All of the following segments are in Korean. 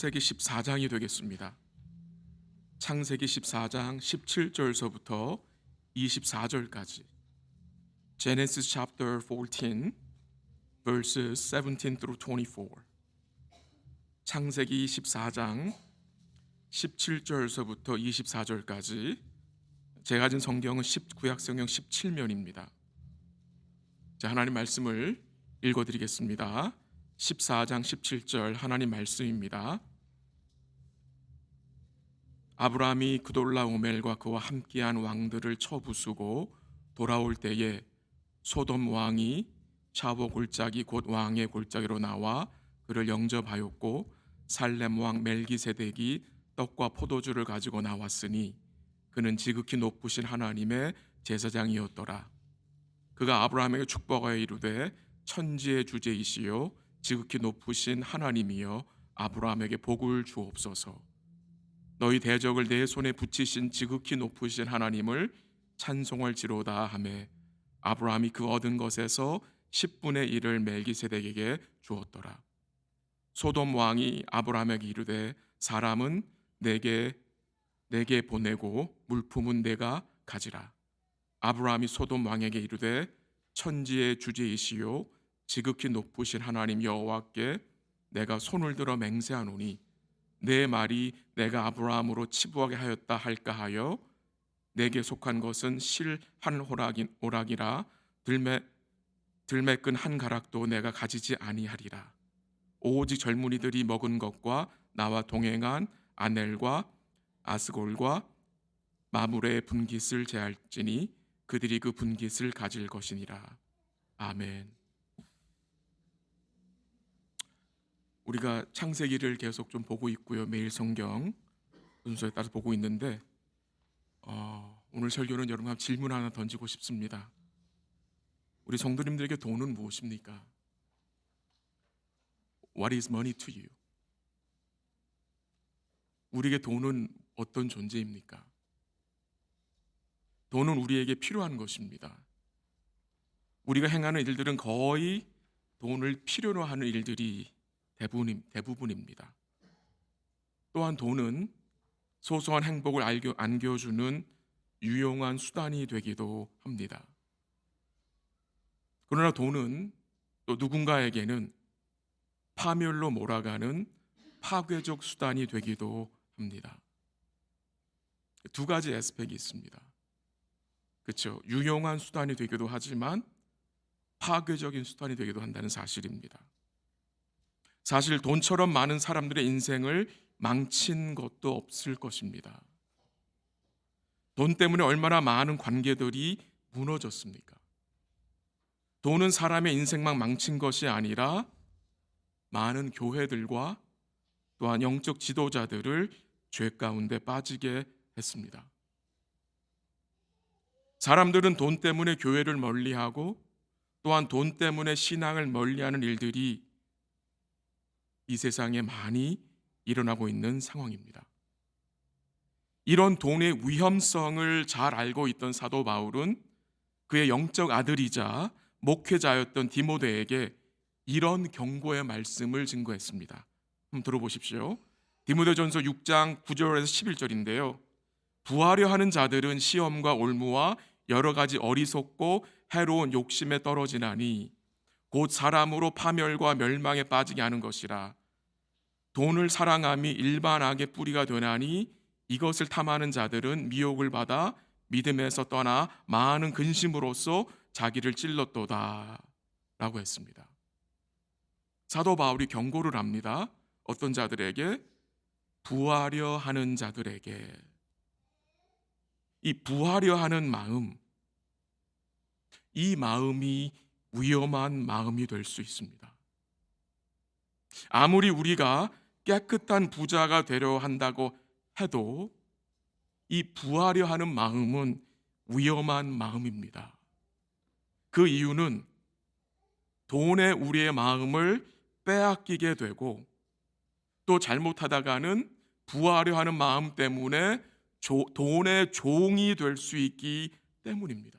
창세기 14장이 되겠습니다. 창세기 14장 17절서부터 24절까지 Genesis chapter 14 verses 17 through 24. 창세기 14장 17절서부터 24절까지 제가 가진 성경은 구약 성경 17면입니다. 자, 하나님 말씀을 읽어드리겠습니다. 14장 17절 하나님 말씀입니다. 아브라함이 그돌라오멜과 그와 함께한 왕들을 쳐부수고 돌아올 때에 소돔 왕이 샤보 골짜기 곧 왕의 골짜기로 나와 그를 영접하였고 살렘 왕 멜기세덱이 떡과 포도주를 가지고 나왔으니 그는 지극히 높으신 하나님의 제사장이었더라. 그가 아브라함에게 축복하여 이르되 천지의 주제이시요 지극히 높으신 하나님이여 아브라함에게 복을 주옵소서. 너희 대적을 내 손에 붙이신 지극히 높으신 하나님을 찬송할지로다 하매 아브라함이 그 얻은 것에서 10분의 1을 멜기세덱에게 주었더라. 소돔 왕이 아브라함에게 이르되 사람은 내게 보내고 물품은 내가 가지라. 아브라함이 소돔 왕에게 이르되 천지의 주제이시요 지극히 높으신 하나님 여호와께 내가 손을 들어 맹세하노니 내 말이 내가 아브라함으로 치부하게 하였다 할까 하여 내게 속한 것은 실 한 오락이라 들매 끈 한 가락도 내가 가지지 아니하리라. 오직 젊은이들이 먹은 것과 나와 동행한 아넬과 아스골과 마므레의 분깃을 제할지니 그들이 그 분깃을 가질 것이니라. 아멘. 우리가 창세기를 계속 좀 보고 있고요. 매일 성경 순서에 따라서 보고 있는데 오늘 설교는 여러분 질문 하나 던지고 싶습니다. 우리 성도님들에게 돈은 무엇입니까? What is money to you? 우리에게 돈은 어떤 존재입니까? 돈은 우리에게 필요한 것입니다. 우리가 행하는 일들은 거의 돈을 필요로 하는 일들이 대부분입니다. 또한 돈은 소소한 행복을 안겨주는 유용한 수단이 되기도 합니다. 그러나 돈은 또 누군가에게는 파멸로 몰아가는 파괴적 수단이 되기도 합니다. 두 가지 에스펙이 있습니다. 그렇죠? 유용한 수단이 되기도 하지만 파괴적인 수단이 되기도 한다는 사실입니다. 사실 돈처럼 많은 사람들의 인생을 망친 것도 없을 것입니다. 돈 때문에 얼마나 많은 관계들이 무너졌습니까? 돈은 사람의 인생만 망친 것이 아니라 많은 교회들과 또한 영적 지도자들을 죄 가운데 빠지게 했습니다. 사람들은 돈 때문에 교회를 멀리하고 또한 돈 때문에 신앙을 멀리하는 일들이 이 세상에 많이 일어나고 있는 상황입니다. 이런 돈의 위험성을 잘 알고 있던 사도 바울은 그의 영적 아들이자 목회자였던 디모데에게 이런 경고의 말씀을 증거했습니다. 한번 들어보십시오. 디모데전서 6장 9절에서 11절인데요. 부하려 하는 자들은 시험과 올무와 여러 가지 어리석고 해로운 욕심에 떨어지나니 곧 사람으로 파멸과 멸망에 빠지게 하는 것이라. 돈을 사랑함이 일반 악의 뿌리가 되나니 이것을 탐하는 자들은 미혹을 받아 믿음에서 떠나 많은 근심으로써 자기를 찔렀도다 라고 했습니다. 사도 바울이 경고를 합니다. 어떤 자들에게? 부하려 하는 자들에게. 이 부하려 하는 마음, 이 마음이 위험한 마음이 될 수 있습니다. 아무리 우리가 깨끗한 부자가 되려 한다고 해도 이 부하려 하는 마음은 위험한 마음입니다. 그 이유는 돈에 우리의 마음을 빼앗기게 되고 또 잘못하다가는 부하려 하는 마음 때문에 돈의 종이 될 수 있기 때문입니다.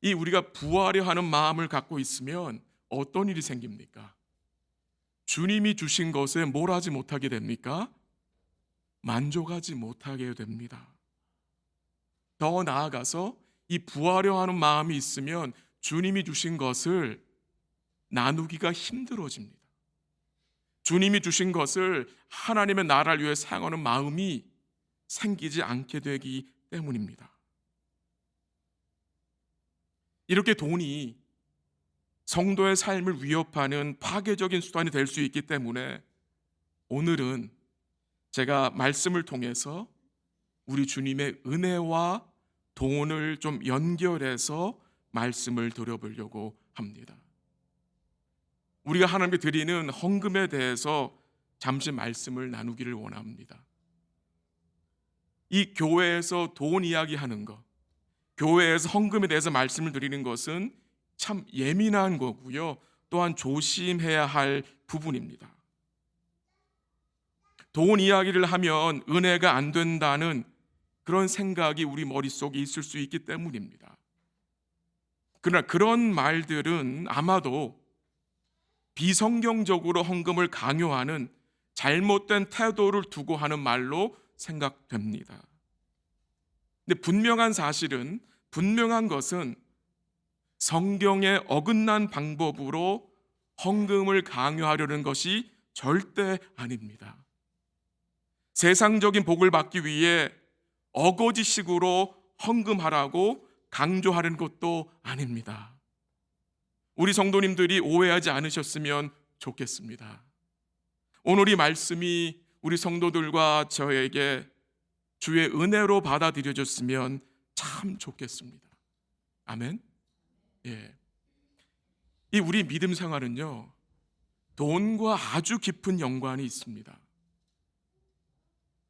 우리가 부하려 하는 마음을 갖고 있으면 어떤 일이 생깁니까? 주님이 주신 것에 뭘 하지 못하게 됩니까? 만족하지 못하게 됩니다. 더 나아가서 이 부하려 하는 마음이 있으면 주님이 주신 것을 나누기가 힘들어집니다. 주님이 주신 것을 하나님의 나라를 위해 사용하는 마음이 생기지 않게 되기 때문입니다. 이렇게 돈이 성도의 삶을 위협하는 파괴적인 수단이 될 수 있기 때문에 오늘은 제가 말씀을 통해서 우리 주님의 은혜와 돈을 좀 연결해서 말씀을 드려보려고 합니다. 우리가 하나님께 드리는 헌금에 대해서 잠시 말씀을 나누기를 원합니다. 이 교회에서 돈 이야기하는 것, 교회에서 헌금에 대해서 말씀을 드리는 것은 참 예민한 거고요. 또한 조심해야 할 부분입니다. 돈 이야기를 하면 은혜가 안 된다는 그런 생각이 우리 머릿속에 있을 수 있기 때문입니다. 그러나 그런 말들은 아마도 비성경적으로 헌금을 강요하는 잘못된 태도를 두고 하는 말로 생각됩니다. 근데 분명한 것은 성경에 어긋난 방법으로 헌금을 강요하려는 것이 절대 아닙니다. 세상적인 복을 받기 위해 어거지식으로 헌금하라고 강조하는 것도 아닙니다. 우리 성도님들이 오해하지 않으셨으면 좋겠습니다. 오늘 이 말씀이 우리 성도들과 저에게 주의 은혜로 받아들여졌으면 참 좋겠습니다. 아멘. 예. 이 우리 믿음 생활은요, 돈과 아주 깊은 연관이 있습니다.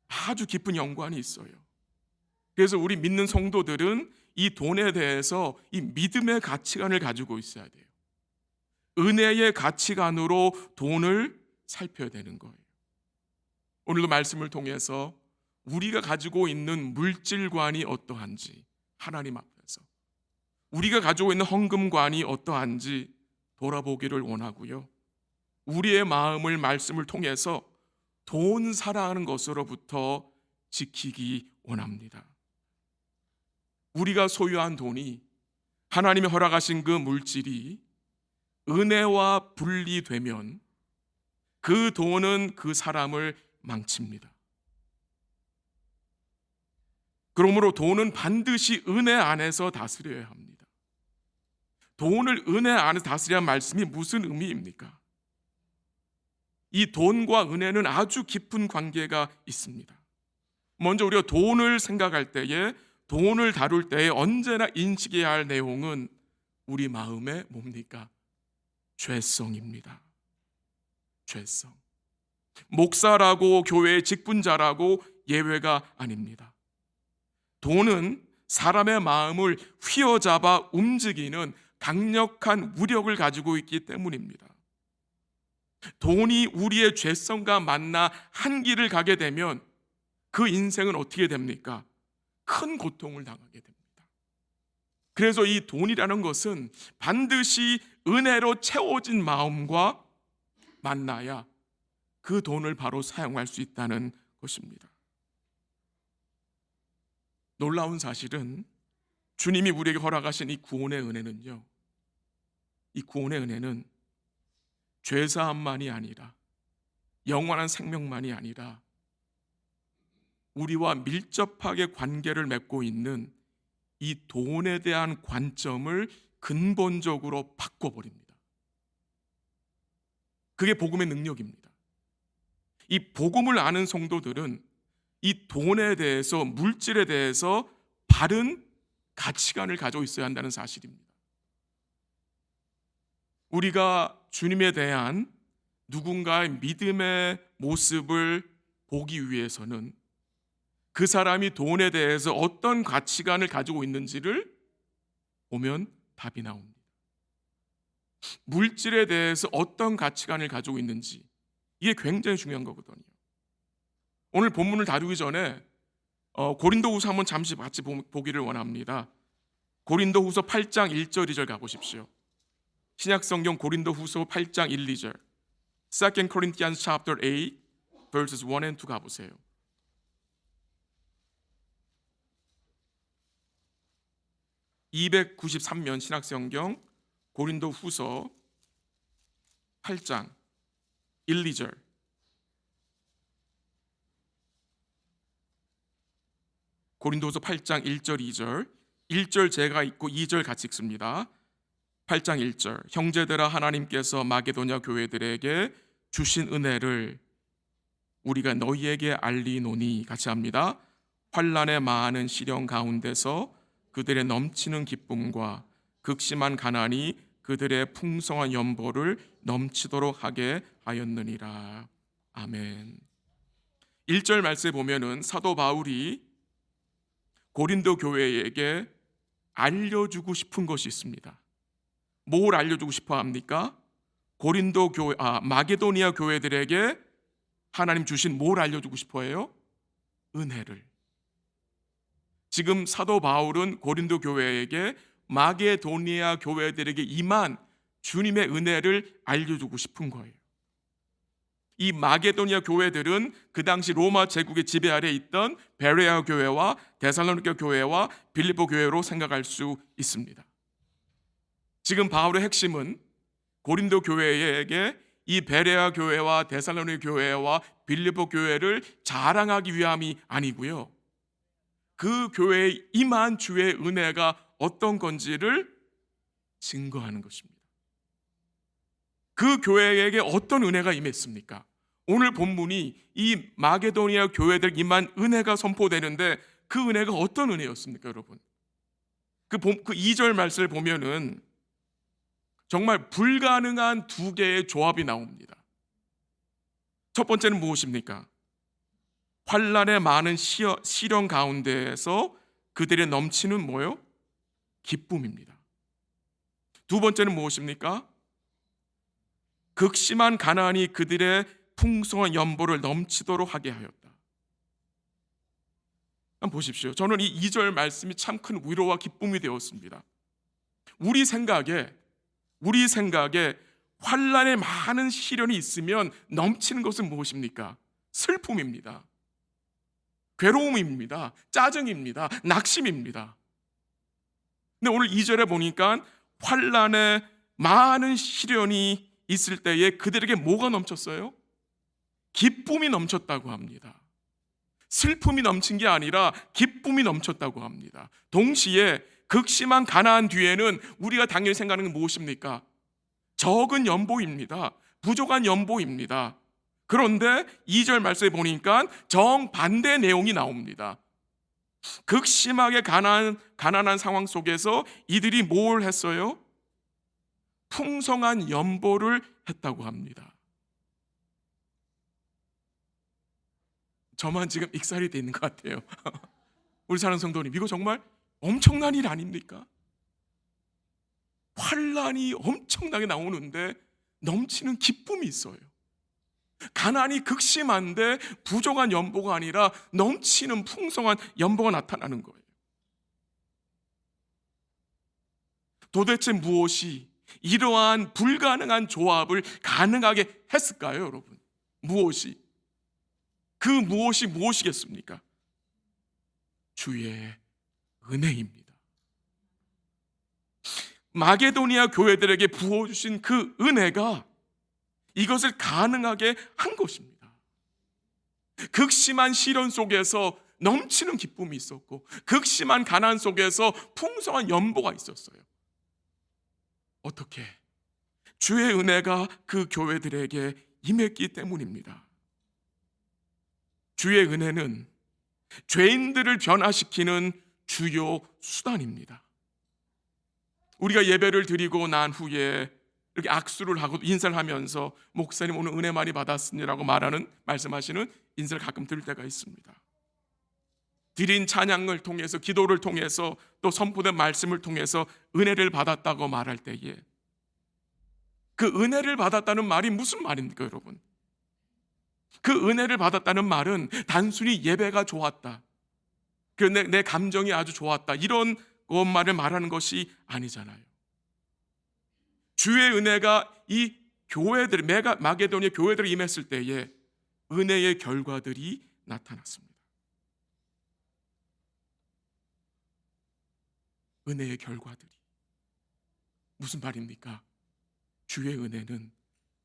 아주 깊은 연관이 있어요. 그래서 우리 믿는 성도들은 이 돈에 대해서 이 믿음의 가치관을 가지고 있어야 돼요. 은혜의 가치관으로 돈을 살펴야 되는 거예요. 오늘도 말씀을 통해서 우리가 가지고 있는 물질관이 어떠한지 하나님 앞에서 우리가 가지고 있는 헌금관이 어떠한지 돌아보기를 원하고요. 우리의 마음을 말씀을 통해서 돈 사랑하는 것으로부터 지키기 원합니다. 우리가 소유한 돈이 하나님이 허락하신 그 물질이 은혜와 분리되면 그 돈은 그 사람을 망칩니다. 그러므로 돈은 반드시 은혜 안에서 다스려야 합니다. 돈을 은혜 안에서 다스려야 말씀이 무슨 의미입니까? 이 돈과 은혜는 아주 깊은 관계가 있습니다. 먼저 우리가 돈을 생각할 때에, 돈을 다룰 때에 언제나 인식해야 할 내용은 우리 마음에 뭡니까? 죄성입니다. 죄성. 목사라고 교회의 직분자라고 예외가 아닙니다. 돈은 사람의 마음을 휘어잡아 움직이는 강력한 무력을 가지고 있기 때문입니다. 돈이 우리의 죄성과 만나 한 길을 가게 되면 그 인생은 어떻게 됩니까? 큰 고통을 당하게 됩니다. 그래서 이 돈이라는 것은 반드시 은혜로 채워진 마음과 만나야 그 돈을 바로 사용할 수 있다는 것입니다. 놀라운 사실은 주님이 우리에게 허락하신 이 구원의 은혜는요, 이 구원의 은혜는 죄사함만이 아니라, 영원한 생명만이 아니라 우리와 밀접하게 관계를 맺고 있는 이 돈에 대한 관점을 근본적으로 바꿔버립니다. 그게 복음의 능력입니다. 이 복음을 아는 성도들은 이 돈에 대해서, 물질에 대해서 바른 가치관을 가지고 있어야 한다는 사실입니다. 우리가 주님에 대한 누군가의 믿음의 모습을 보기 위해서는 그 사람이 돈에 대해서 어떤 가치관을 가지고 있는지를 보면 답이 나옵니다. 물질에 대해서 어떤 가치관을 가지고 있는지, 이게 굉장히 중요한 거거든요. 오늘 본문을 다루기 전에 고린도후서 한번 잠시 같이 보기를 원합니다. 고린도후서 8장 1절 2절 가보십시오. 신약성경 고린도후서 8장 1, 2절. 2 Corinthians chapter 8 verses 1 and 2 가보세요. 293면 신약성경 고린도 후서 8장 1, 2절. 고린도후서 8장 1절 2절. 1절 제가 읽고 2절 같이 읽습니다. 8장 1절. 형제들아, 하나님께서 마게도냐 교회들에게 주신 은혜를 우리가 너희에게 알리노니, 같이 합니다. 환난의 많은 시련 가운데서 그들의 넘치는 기쁨과 극심한 가난이 그들의 풍성한 연보를 넘치도록 하게 하였느니라. 아멘. 1절 말씀에 보면은 사도 바울이 고린도 교회에게 알려주고 싶은 것이 있습니다. 뭘 알려주고 싶어 합니까? 마게도니아 교회들에게 하나님 주신 뭘 알려주고 싶어 해요? 은혜를. 지금 사도 바울은 고린도 교회에게 마게도니아 교회들에게 임한 주님의 은혜를 알려주고 싶은 거예요. 이 마게도니아 교회들은 그 당시 로마 제국의 지배 아래 있던 베레아 교회와 데살로니가 교회와 빌립보 교회로 생각할 수 있습니다. 지금 바울의 핵심은 고린도 교회에게 이 베레아 교회와 데살로니가 교회와 빌립보 교회를 자랑하기 위함이 아니고요, 그 교회에 임한 주의 은혜가 어떤 건지를 증거하는 것입니다. 그 교회에게 어떤 은혜가 임했습니까? 오늘 본문이 이 마게도니아 교회들 임한 은혜가 선포되는데 그 은혜가 어떤 은혜였습니까, 여러분? 그 2절 말씀을 보면은 정말 불가능한 두 개의 조합이 나옵니다. 첫 번째는 무엇입니까? 환난의 많은 시련 가운데에서 그들의 넘치는 뭐요? 기쁨입니다. 두 번째는 무엇입니까? 극심한 가난이 그들의 풍성한 연보를 넘치도록 하게 하였다. 한번 보십시오. 저는 이 2절 말씀이 참 큰 위로와 기쁨이 되었습니다. 우리 생각에 환난의 많은 시련이 있으면 넘치는 것은 무엇입니까? 슬픔입니다. 괴로움입니다. 짜증입니다. 낙심입니다. 근데 오늘 2절에 보니까 환난의 많은 시련이 있을 때에 그들에게 뭐가 넘쳤어요? 기쁨이 넘쳤다고 합니다. 슬픔이 넘친 게 아니라 기쁨이 넘쳤다고 합니다. 동시에 극심한 가나안 뒤에는 우리가 당연히 생각하는 건 무엇입니까? 적은 연보입니다. 부족한 연보입니다. 그런데 2절 말씀에 보니까 정반대 내용이 나옵니다. 극심하게 가난한 상황 속에서 이들이 뭘 했어요? 풍성한 연보를 했다고 합니다. 저만 지금 익살이 돼 있는 것 같아요. 우리 사랑하는 성도님, 이거 정말 엄청난 일 아닙니까? 환난이 엄청나게 나오는데 넘치는 기쁨이 있어요. 가난이 극심한데 부족한 연보가 아니라 넘치는 풍성한 연보가 나타나는 거예요. 도대체 무엇이 이러한 불가능한 조합을 가능하게 했을까요, 여러분? 무엇이? 그 무엇이 무엇이겠습니까? 주의 은혜입니다. 마게도니아 교회들에게 부어주신 그 은혜가 이것을 가능하게 한 것입니다. 극심한 시련 속에서 넘치는 기쁨이 있었고 극심한 가난 속에서 풍성한 연보가 있었어요. 어떻게? 주의 은혜가 그 교회들에게 임했기 때문입니다. 주의 은혜는 죄인들을 변화시키는 주요 수단입니다. 우리가 예배를 드리고 난 후에 이렇게 악수를 하고 인사를 하면서 목사님 오늘 은혜 많이 받았습니다라고 말씀하시는 인사를 가끔 들을 때가 있습니다. 드린 찬양을 통해서, 기도를 통해서, 또 선포된 말씀을 통해서 은혜를 받았다고 말할 때에 그 은혜를 받았다는 말이 무슨 말입니까, 여러분? 그 은혜를 받았다는 말은 단순히 예배가 좋았다, 내 감정이 아주 좋았다, 이런 것만을 말하는 것이 아니잖아요. 주의 은혜가 이 교회들, 마게도니아 교회들이 임했을 때에 은혜의 결과들이 나타났습니다. 은혜의 결과들이 무슨 말입니까? 주의 은혜는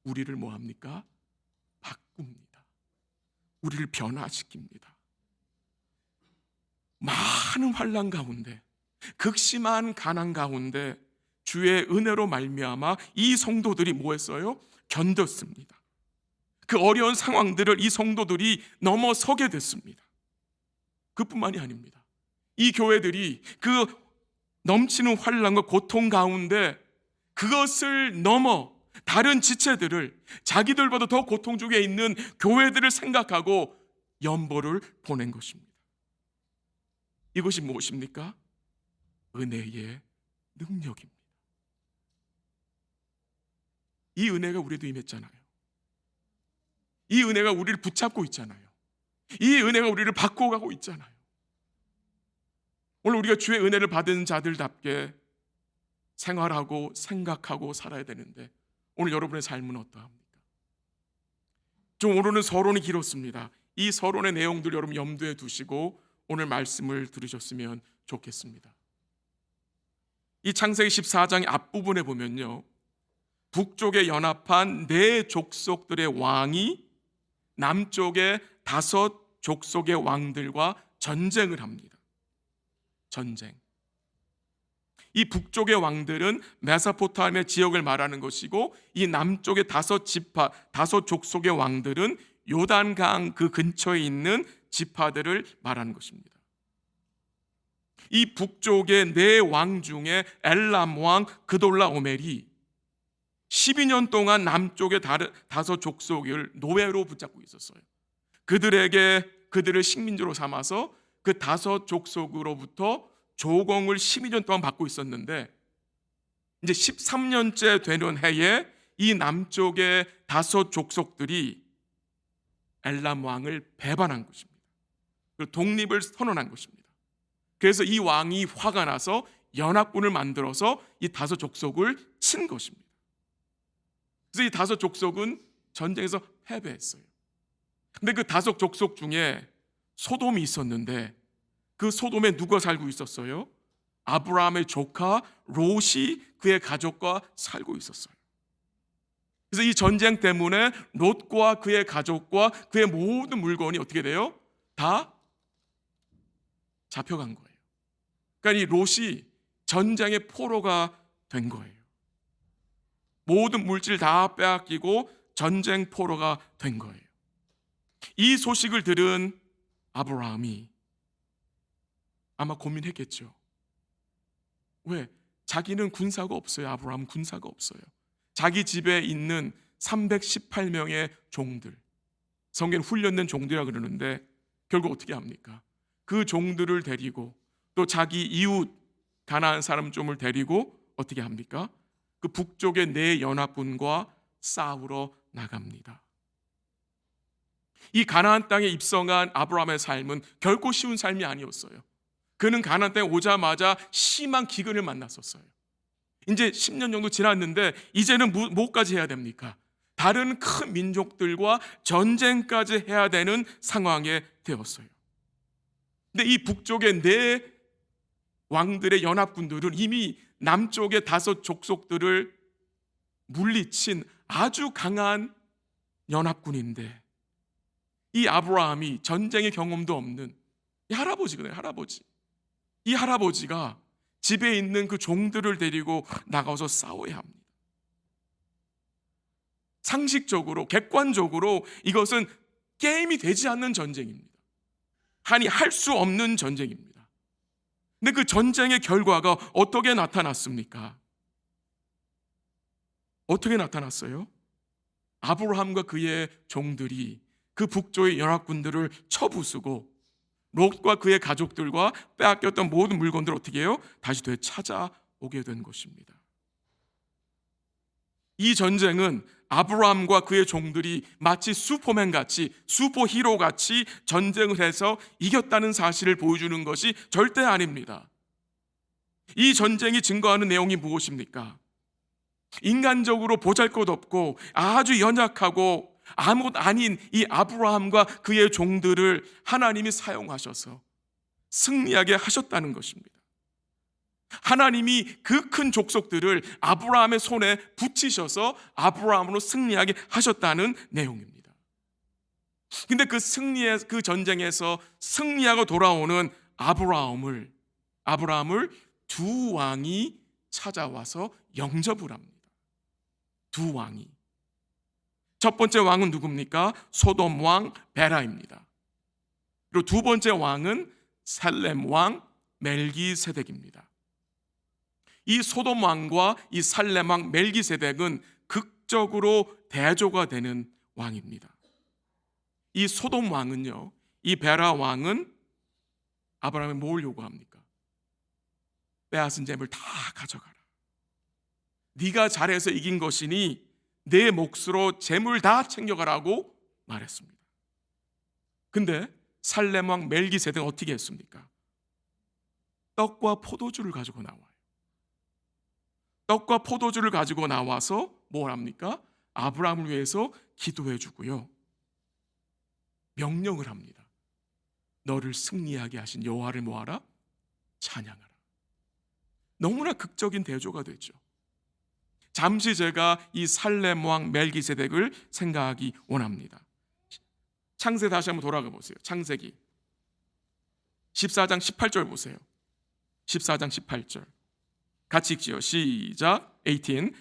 우리를 뭐합니까? 바꿉니다. 우리를 변화시킵니다. 많은 환난 가운데, 극심한 가난 가운데 주의 은혜로 말미암아 이 성도들이 뭐 했어요? 견뎠습니다. 그 어려운 상황들을 이 성도들이 넘어서게 됐습니다. 그뿐만이 아닙니다. 이 교회들이 그 넘치는 환난과 고통 가운데 그것을 넘어 다른 지체들을, 자기들보다 더 고통 중에 있는 교회들을 생각하고 연보를 보낸 것입니다. 이것이 무엇입니까? 은혜의 능력입니다. 이 은혜가 우리에도 임했잖아요. 이 은혜가 우리를 붙잡고 있잖아요. 이 은혜가 우리를 바꿔가고 있잖아요. 오늘 우리가 주의 은혜를 받은 자들답게 생활하고 생각하고 살아야 되는데, 오늘 여러분의 삶은 어떠합니까? 좀 오늘은 서론이 길었습니다. 이 서론의 내용들 여러분 염두에 두시고 오늘 말씀을 들으셨으면 좋겠습니다. 이 창세기 14장 앞부분에 보면요, 북쪽에 연합한 4 족속들의 왕이 남쪽의 5 족속의 왕들과 전쟁을 합니다. 전쟁. 이 북쪽의 왕들은 메소포타미아 지역을 말하는 것이고, 이 남쪽의 5 지파, 5 족속의 왕들은 요단강 그 근처에 있는 지파들을 말하는 것입니다. 이 북쪽의 4 왕 중에 엘람 왕 그돌라오멜이 12년 동안 남쪽의 5 족속을 노예로 붙잡고 있었어요. 그들을 식민지로 삼아서 그 5 족속으로부터 조공을 12년 동안 받고 있었는데, 이제 13년째 되는 해에 이 남쪽의 5 족속들이 엘람 왕을 배반한 것입니다. 그리고 독립을 선언한 것입니다. 그래서 이 왕이 화가 나서 연합군을 만들어서 이 5 족속을 친 것입니다. 그래서 이 5 족속은 전쟁에서 패배했어요. 근데 그 5 족속 중에 소돔이 있었는데, 그 소돔에 누가 살고 있었어요? 아브라함의 조카 롯이 그의 가족과 살고 있었어요. 그래서 이 전쟁 때문에 롯과 그의 가족과 그의 모든 물건이 어떻게 돼요? 다 잡혀간 거예요. 그러니까 이 롯이 전쟁의 포로가 된 거예요. 모든 물질 다 빼앗기고 전쟁 포로가 된 거예요. 이 소식을 들은 아브라함이 아마 고민했겠죠. 왜? 자기는 군사가 없어요. 아브라함은 군사가 없어요. 자기 집에 있는 318명의 종들, 성경은 훈련된 종들이라 그러는데, 결국 어떻게 합니까? 그 종들을 데리고 또 자기 이웃 가나안 사람 좀을 데리고 어떻게 합니까? 그 북쪽의 4 연합군과 싸우러 나갑니다. 이 가나안 땅에 입성한 아브라함의 삶은 결코 쉬운 삶이 아니었어요. 그는 가나안 땅에 오자마자 심한 기근을 만났었어요. 이제 10년 정도 지났는데 이제는 뭐까지 해야 됩니까? 다른 큰 민족들과 전쟁까지 해야 되는 상황에 되었어요. 근데 이 북쪽의 4 왕들의 연합군들은 이미 남쪽의 5 족속들을 물리친 아주 강한 연합군인데, 이 아브라함이 전쟁의 경험도 없는 이 할아버지거든요. 이 할아버지가 집에 있는 그 종들을 데리고 나가서 싸워야 합니다. 상식적으로, 객관적으로 이것은 게임이 되지 않는 전쟁입니다. 아니, 할 수 없는 전쟁입니다. 근데 그 전쟁의 결과가 어떻게 나타났습니까? 어떻게 나타났어요? 아브라함과 그의 종들이 그 북쪽의 연합군들을 쳐부수고 롯과 그의 가족들과 빼앗겼던 모든 물건들을 어떻게 해요? 다시 되찾아오게 된 것입니다. 이 전쟁은 아브라함과 그의 종들이 마치 슈퍼맨같이, 슈퍼히로같이 전쟁을 해서 이겼다는 사실을 보여주는 것이 절대 아닙니다. 이 전쟁이 증거하는 내용이 무엇입니까? 인간적으로 보잘것없고 아주 연약하고 아무것도 아닌 이 아브라함과 그의 종들을 하나님이 사용하셔서 승리하게 하셨다는 것입니다. 하나님이 그 큰 족속들을 아브라함의 손에 붙이셔서 아브라함으로 승리하게 하셨다는 내용입니다. 근데 그 전쟁에서 승리하고 돌아오는 아브라함을 두 왕이 찾아와서 영접을 합니다. 두 왕이. 첫 번째 왕은 누굽니까? 소돔 왕 베라입니다. 그리고 두 번째 왕은 살렘 왕 멜기세덱입니다. 이 소돔 왕과 이 살렘 왕 멜기세덱은 극적으로 대조가 되는 왕입니다. 이 소돔 왕은요, 이 베라 왕은 아브라함에 뭘 요구합니까? 빼앗은 재물 다 가져가라. 네가 잘해서 이긴 것이니 내 몫으로 재물 다 챙겨가라고 말했습니다. 근데 살렘 왕 멜기세덱은 어떻게 했습니까? 떡과 포도주를 가지고 나와요. 떡과 포도주를 가지고 나와서 뭘 합니까? 아브라함을 위해서 기도해 주고요, 명령을 합니다. 너를 승리하게 하신 여호와를 뭐하라? 찬양하라. 너무나 극적인 대조가 되죠. 잠시 제가 이 살렘 왕 멜기세덱을 생각하기 원합니다. 창세 다시 한번 돌아가 보세요. 창세기 14장 18절 보세요. 14장 18절 같이 읽지요. 시작. 18.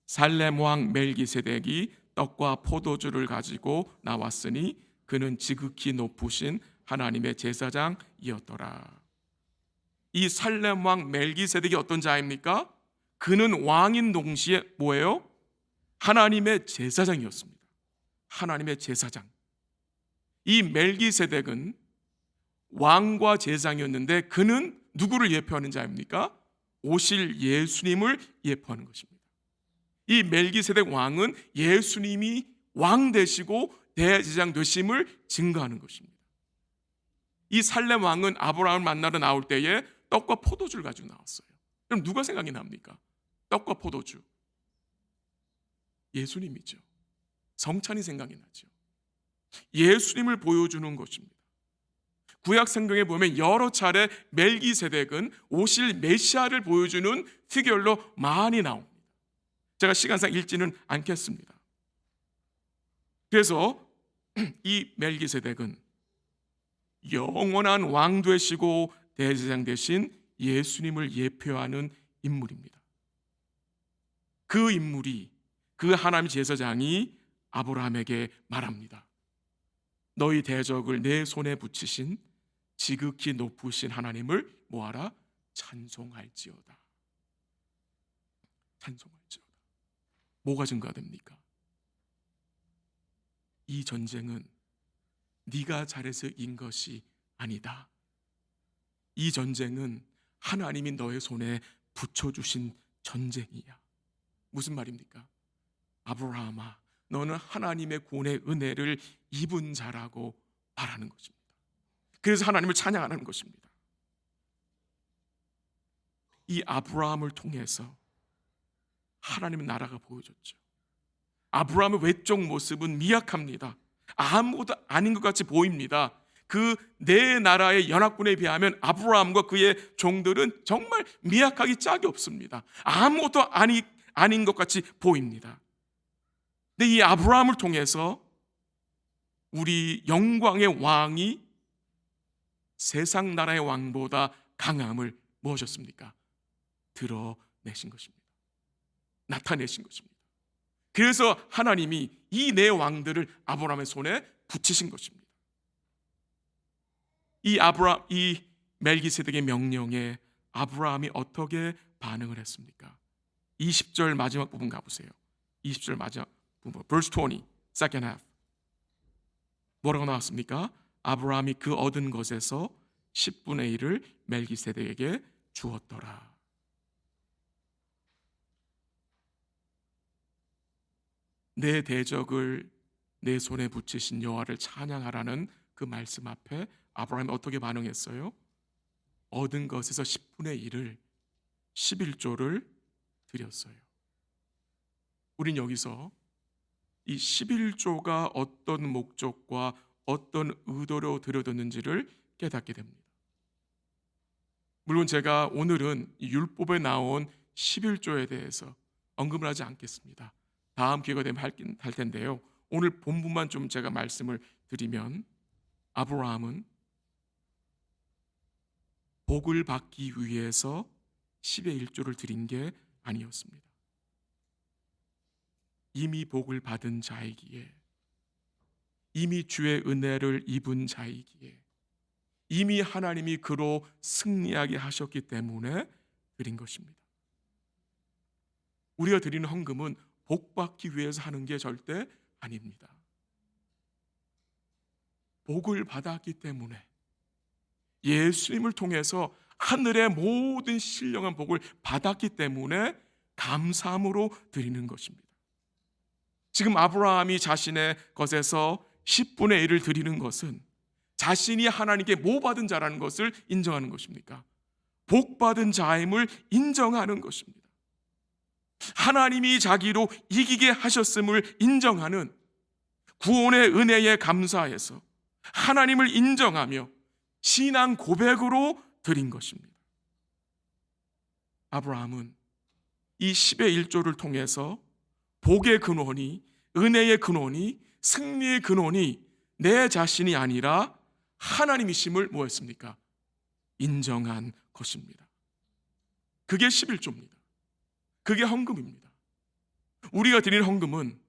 살렘 왕 멜기세덱이 떡과 포도주를 가지고 나왔으니 그는 지극히 높으신 하나님의 제사장이었더라. 이 살렘 왕 멜기세덱이 어떤 자입니까? 그는 왕인 동시에 뭐예요? 하나님의 제사장이었습니다. 하나님의 제사장. 이 멜기세덱은 왕과 제사장이었는데 그는 누구를 예표하는 자입니까? 오실 예수님을 예표하는 것입니다. 이 멜기세덱 왕은 예수님이 왕 되시고 대제사장 되심을 증거하는 것입니다. 이 살렘 왕은 아브라함을 만나러 나올 때에 떡과 포도주를 가지고 나왔어요. 그럼 누가 생각이 납니까? 떡과 포도주. 예수님이죠. 성찬이 생각이 나죠. 예수님을 보여주는 것입니다. 구약 성경에 보면 여러 차례 멜기세덱은 오실 메시아를 보여주는 피규어로 많이 나옵니다. 제가 시간상 읽지는 않겠습니다. 그래서 이 멜기세덱은 영원한 왕 되시고 대제사장 되신 예수님을 예표하는 인물입니다. 그 인물이, 그 하나님 제사장이 아브라함에게 말합니다. 너희 대적을 내 손에 붙이신 지극히 높으신 하나님을 뭐하라? 찬송할지어다. 찬송할지어다. 뭐가 증거됩니까? 이 전쟁은 네가 잘해서 이긴 것이 아니다. 이 전쟁은 하나님이 너의 손에 붙여주신 전쟁이야. 무슨 말입니까? 아브라함아, 너는 하나님의 구원의 은혜를 입은 자라고 말하는 것입니다. 그래서 하나님을 찬양하는 것입니다. 이 아브라함을 통해서 하나님의 나라가 보여졌죠. 아브라함의 외적 모습은 미약합니다. 아무것도 아닌 것 같이 보입니다. 그 네 나라의 연합군에 비하면 아브라함과 그의 종들은 정말 미약하기 짝이 없습니다. 아무것도 아닌 것 같이 보입니다. 근데 이 아브라함을 통해서 우리 영광의 왕이 세상 나라의 왕보다 강함을 무엇이었습니까? 드러내신 것입니다. 나타내신 것입니다. 그래서 하나님이 이 네 왕들을 아브라함의 손에 붙이신 것입니다. 이 멜기세덱의 명령에 아브라함이 어떻게 반응을 했습니까? 20절 마지막 부분 가보세요. 20절 마지막 부분, verse 20, second half. 뭐라고 나왔습니까? 아브라함이 그 얻은 것에서 10분의 1을 멜기세덱에게 주었더라. 내 대적을 내 손에 붙이신 여호와를 찬양하라는 그 말씀 앞에 아브라함이 어떻게 반응했어요? 얻은 것에서 10분의 1을 11조를 드렸어요. 우린 여기서 이 11조가 어떤 목적과 어떤 의도로 드려졌는지를 깨닫게 됩니다. 물론 제가 오늘은 이 율법에 나온 11조에 대해서 언급을 하지 않겠습니다. 다음 기회가 되면 할 텐데요. 오늘 본문만 좀 제가 말씀을 드리면, 아브라함은 복을 받기 위해서 10의 1조를 드린 게 아니었습니다. 이미 복을 받은 자이기에, 이미 주의 은혜를 입은 자이기에, 이미 하나님이 그로 승리하게 하셨기 때문에 드린 것입니다. 우리가 드리는 헌금은 복 받기 위해서 하는 게 절대 아닙니다. 복을 받았기 때문에, 예수님을 통해서 하늘의 모든 신령한 복을 받았기 때문에 감사함으로 드리는 것입니다. 지금 아브라함이 자신의 것에서 10분의 1을 드리는 것은 자신이 하나님께 뭐 받은 자라는 것을 인정하는 것입니까? 복 받은 자임을 인정하는 것입니다. 하나님이 자기로 이기게 하셨음을 인정하는 구원의 은혜에 감사해서 하나님을 인정하며 신앙 고백으로 드린 것입니다. 아브라함은 이 10의 1조를 통해서 복의 근원이, 은혜의 근원이, 승리의 근원이 내 자신이 아니라 하나님이심을 뭐했습니까? 인정한 것입니다. 그게 11조입니다. 그게 헌금입니다. 우리가 드리는 헌금은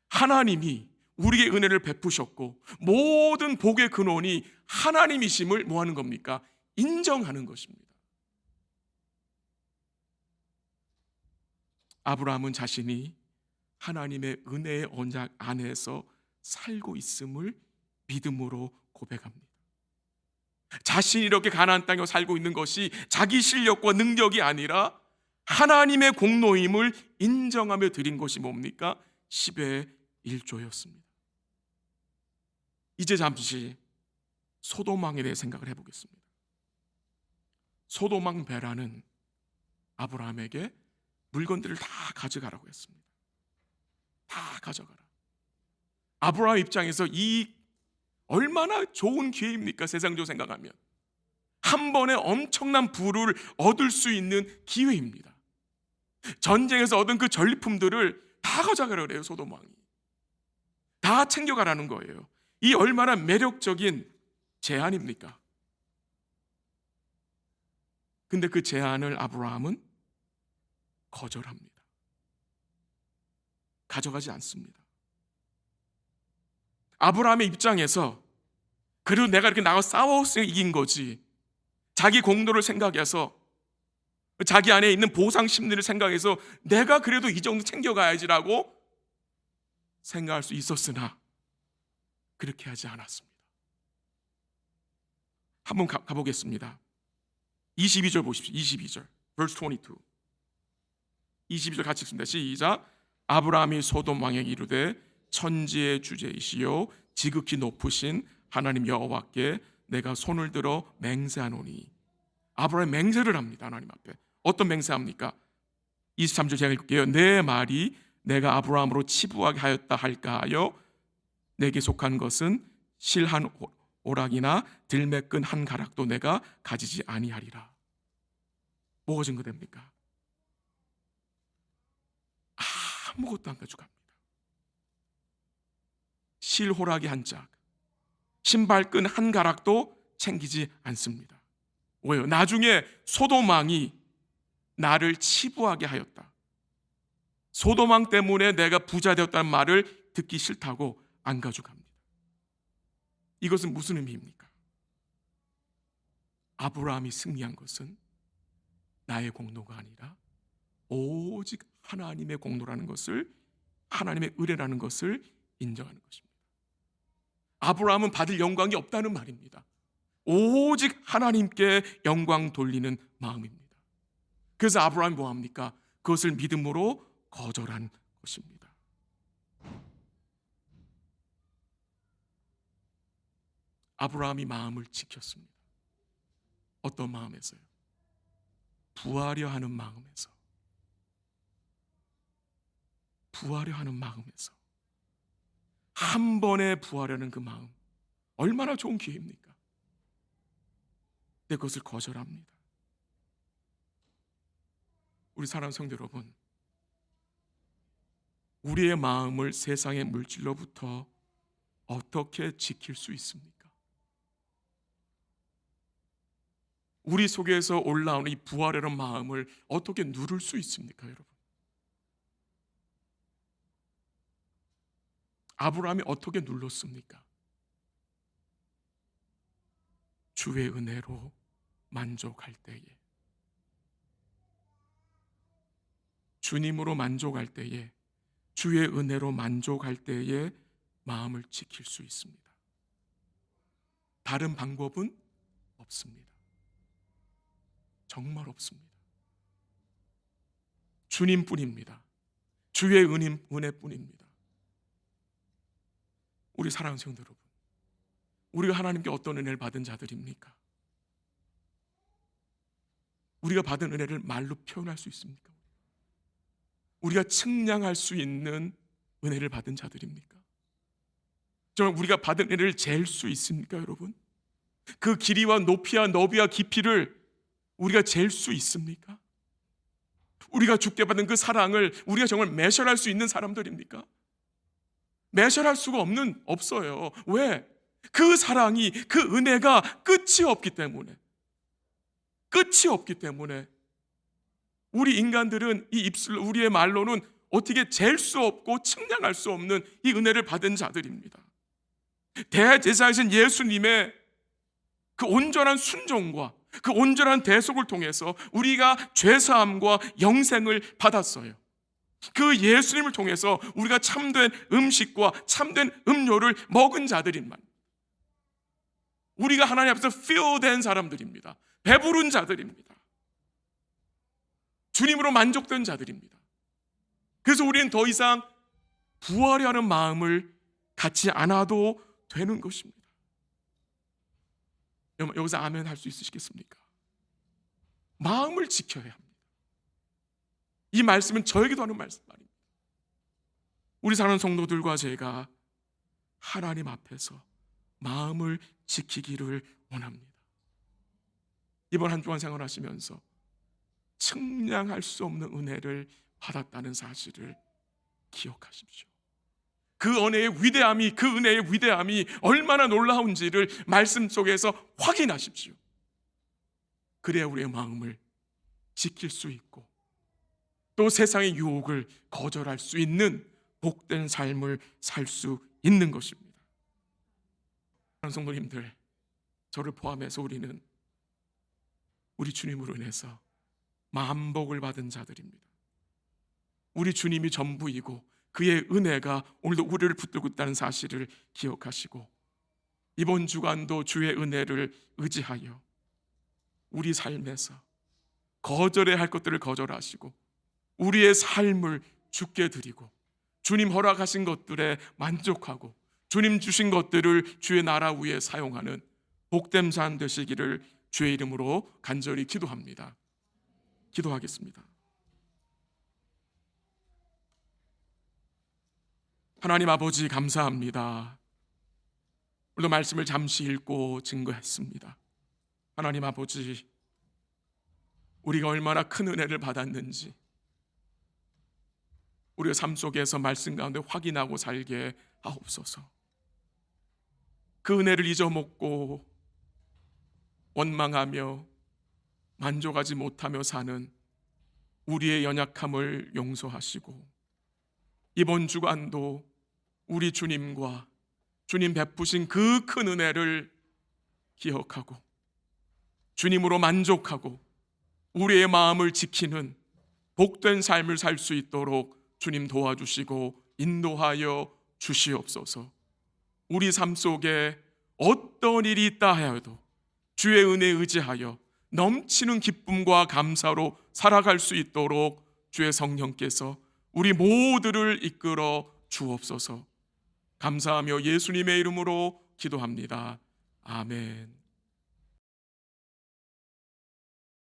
하나님이 우리에게 은혜를 베푸셨고 모든 복의 근원이 하나님이심을 뭐하는 겁니까? 인정하는 것입니다. 아브라함은 자신이 하나님의 은혜의 언약 안에서 살고 있음을 믿음으로 고백합니다. 자신이 이렇게 가나안 땅에 살고 있는 것이 자기 실력과 능력이 아니라 하나님의 공로임을 인정하며 드린 것이 뭡니까? 10의 1조였습니다. 이제 잠시 소돔왕에 대해 생각을 해보겠습니다. 소돔왕 베라는 아브라함에게 물건들을 다 가져가라고 했습니다. 다 가져가라. 아브라함 입장에서 이 얼마나 좋은 기회입니까? 세상적으로 생각하면 한 번에 엄청난 부를 얻을 수 있는 기회입니다. 전쟁에서 얻은 그 전리품들을 다 가져가라 그래요. 소돔 왕이 다 챙겨가라는 거예요. 이 얼마나 매력적인 제안입니까? 근데 그 제안을 아브라함은 거절합니다. 가져가지 않습니다. 아브라함의 입장에서 그래도 내가 이렇게 나가 싸워서 이긴 거지, 자기 공로를 생각해서 자기 안에 있는 보상 심리를 생각해서 내가 그래도 이 정도 챙겨가야지라고 생각할 수 있었으나 그렇게 하지 않았습니다. 한번 가보겠습니다. 22절 보십시오. 22절 verse 22. 22절 같이 읽습니다. 시작. 아브라함이 소돔 왕에게 이르되 천지의 주제이시요 지극히 높으신 하나님 여호와께 내가 손을 들어 맹세하노니. 아브라함이 맹세를 합니다. 하나님 앞에. 어떤 맹세합니까? 23절 제가 읽을게요. 내 말이 내가 아브라함으로 치부하게 하였다 할까 하여 내게 속한 것은 실 한 오락이나 들매 끈 한 가락도 내가 가지지 아니하리라. 뭐가 증거됩니까? 아무것도 안 가져갑니다. 실호락이 한 짝, 신발끈 한 가락도 챙기지 않습니다. 왜요? 나중에 소돔 왕이 나를 치부하게 하였다, 소돔 왕 때문에 내가 부자 되었다는 말을 듣기 싫다고 안 가져갑니다. 이것은 무슨 의미입니까? 아브라함이 승리한 것은 나의 공로가 아니라 오직 하나님의 공로라는 것을, 하나님의 의뢰라는 것을 인정하는 것입니다. 아브라함은 받을 영광이 없다는 말입니다. 오직 하나님께 영광 돌리는 마음입니다. 그래서 아브라함이 뭐합니까? 그것을 믿음으로 거절한 것입니다. 아브라함이 마음을 지켰습니다. 어떤 마음에서요? 부하려 하는 마음에서. 부하려 하는 마음에서 한 번에 부하려는 그 마음, 얼마나 좋은 기회입니까? 내 그것을 거절합니다. 우리 사랑하는 성도 여러분, 우리의 마음을 세상의 물질로부터 어떻게 지킬 수 있습니까? 우리 속에서 올라오는 이 부하려는 마음을 어떻게 누를 수 있습니까, 여러분? 아브라함이 어떻게 눌렀습니까? 주의 은혜로 만족할 때에, 주님으로 만족할 때에, 주의 은혜로 만족할 때에 마음을 지킬 수 있습니다. 다른 방법은 없습니다. 정말 없습니다. 주님뿐입니다. 주의 은혜뿐입니다. 우리 사랑하는 성도 여러분, 우리가 하나님께 어떤 은혜를 받은 자들입니까? 우리가 받은 은혜를 말로 표현할 수 있습니까? 우리가 측량할 수 있는 은혜를 받은 자들입니까? 정말 우리가 받은 은혜를 잴 수 있습니까, 여러분? 그 길이와 높이와 너비와 깊이를 우리가 잴 수 있습니까? 우리가 주께 받은 그 사랑을 우리가 정말 매설할 수 있는 사람들입니까? 매설할 수가 없어요. 왜? 그 사랑이, 그 은혜가 끝이 없기 때문에, 우리 인간들은 이 입술로, 우리의 말로는 어떻게 잴 수 없고 측량할 수 없는 이 은혜를 받은 자들입니다. 대제사장이신 예수님의 그 온전한 순종과 그 온전한 대속을 통해서 우리가 죄사함과 영생을 받았어요. 그 예수님을 통해서 우리가 참된 음식과 참된 음료를 먹은 자들인만, 우리가 하나님 앞에서 fill된 사람들입니다. 배부른 자들입니다. 주님으로 만족된 자들입니다. 그래서 우리는 더 이상 부하려 하는 마음을 갖지 않아도 되는 것입니다. 여기서 아멘 할 수 있으시겠습니까? 마음을 지켜야 합니다. 이 말씀은 저에게도 하는 말씀입니다. 우리 사는 성도들과 제가 하나님 앞에서 마음을 지키기를 원합니다. 이번 한 주간 생활하시면서 측량할 수 없는 은혜를 받았다는 사실을 기억하십시오. 그 은혜의 위대함이 얼마나 놀라운지를 말씀 속에서 확인하십시오. 그래야 우리의 마음을 지킬 수 있고 또 세상의 유혹을 거절할 수 있는 복된 삶을 살 수 있는 것입니다. 성도님들, 저를 포함해서 우리는 우리 주님으로 인해서 만복을 받은 자들입니다. 우리 주님이 전부이고 그의 은혜가 오늘도 우리를 붙들고 있다는 사실을 기억하시고 이번 주간도 주의 은혜를 의지하여 우리 삶에서 거절해야 할 것들을 거절하시고 우리의 삶을 주께 드리고 주님 허락하신 것들에 만족하고 주님 주신 것들을 주의 나라 위에 사용하는 복된 삶 되시기를 주의 이름으로 간절히 기도합니다. 기도하겠습니다. 하나님 아버지, 감사합니다. 오늘도 말씀을 잠시 읽고 증거했습니다. 하나님 아버지, 우리가 얼마나 큰 은혜를 받았는지 우리의 삶 속에서 말씀 가운데 확인하고 살게 하옵소서. 그 은혜를 잊어먹고 원망하며 만족하지 못하며 사는 우리의 연약함을 용서하시고 이번 주간도 우리 주님과 주님 베푸신 그 큰 은혜를 기억하고 주님으로 만족하고 우리의 마음을 지키는 복된 삶을 살 수 있도록 주님 도와주시고 인도하여 주시옵소서. 우리 삶 속에 어떤 일이 있다 하여도 주의 은혜에 의지하여 넘치는 기쁨과 감사로 살아갈 수 있도록 주의 성령께서 우리 모두를 이끌어 주옵소서. 감사하며 예수님의 이름으로 기도합니다. 아멘.